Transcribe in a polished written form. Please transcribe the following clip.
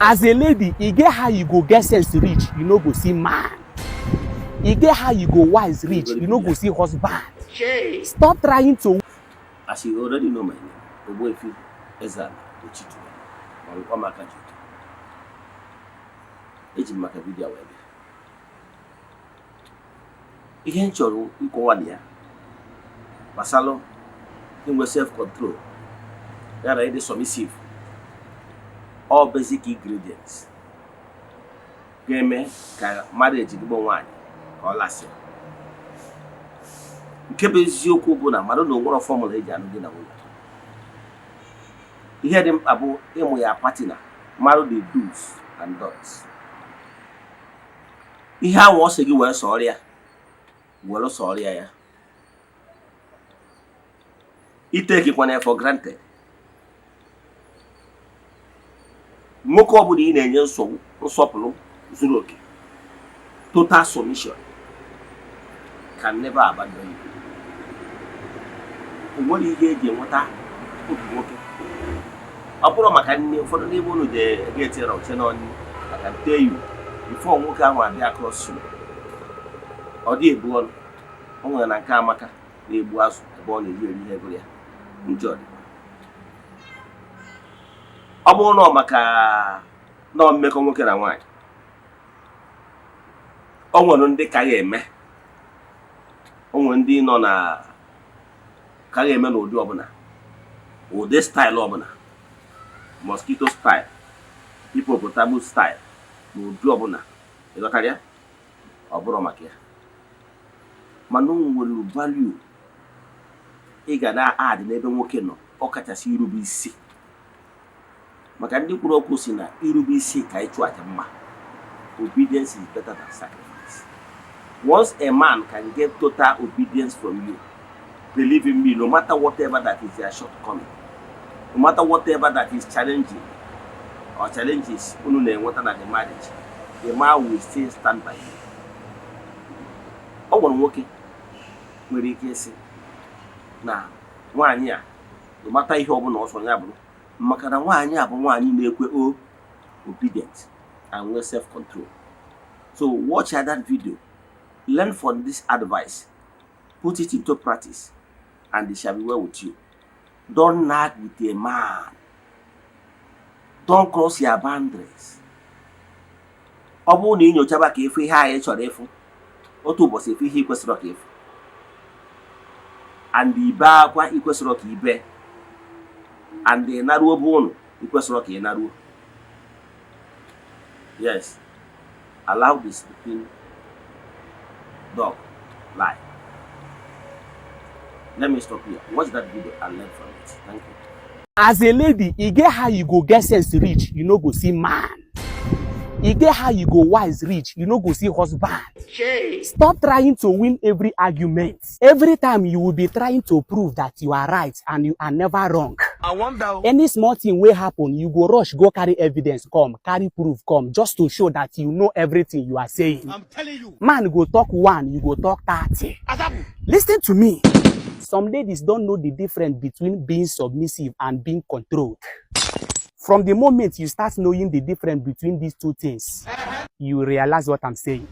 As a lady, you get how you go get sense reach, you no go see man. You get how you go wise reach, you no go see husband. Stop trying to. As you already know my name, the boy feel Eze-Ana, the chitu. I'm going to make a joke. Make a video. You can't show you go one year. Masalo, you self-control. They are already submissive. All basic ingredients. Game, marriage, you go one or last year. Kebe eziokwu bụ na mmadụ na onwere formula eji anụgị na nwunye. Ihe dị mkpa bụ ịmụ ya partner, mmadụ the do's and don'ts. Ihe ahụ ọ sị gị wee sọrịa, were sọrịa ya. Itekikwana for granted. Nwoke ọbụla ị na-enye nsọpụrụ zuru oke, total submission, can never abandon you. What do you get? You want that? I put on my hand for the neighbor to get here out. I can tell you before walk out and across you. Or the born on an Akamaka, they was born a year in every year. Enjoy. I won't know Maka no make a walk and wine. I want to take me. Ndị nọ na karịa eme n'ụdị ọbụla, ụdị style ọbụla, mosquito style, hippopotamus style, n'ụdị ọbụla, ịghọtara ya? Ọ bụrụ maka ya. Mana o nwere value ị ga na-add n'ebe nwoke nọ, ọ kachasị irube isi. Maka ndị kwuru okwu si na irube isi ka ịchụ aja mma. Obedience is better than sacrifice. Once a man can get total obedience from you, believe in me, no matter whatever that is their shortcoming, no matter whatever that is challenging or challenges, the marriage, the man will still stand by you. Oh, one working, very easy. Now, 1 year, no matter if you open also yablo, makana 1 year, but 1 year, obedience and well self-control. So watch that video. Learn from this advice, put it into practice, and it shall be well with you. Don't nag with a man. Don't cross your boundaries. Obu ni nyochaba ka efu ihe anyị chọrọ efu. Otu ụbọchị efu ihe ikwesịrị ka efu. And ibe akwa ikwesịrị ka ibe. And naruo bụ unu ikwesịrị ka ị naruo. Yes. Allow this sleeping dog lie. Let me stop here. Watch that video and learn from it. Thank you. As a lady, you get how you go get sense reach, you no go see man. You get how you go wise reach, you no go see husband. Stop trying to win every argument. Every time you will be trying to prove that you are right and you are never wrong. I wonder. Any small thing will happen, you go rush, go carry evidence, come, carry proof, come, just to show that you know everything you are saying. I'm telling you. Man go talk 1, you go talk 30. Listen to me. Some ladies don't know the difference between being submissive and being controlled. From the moment you start knowing the difference between these two things, you realize what I'm saying.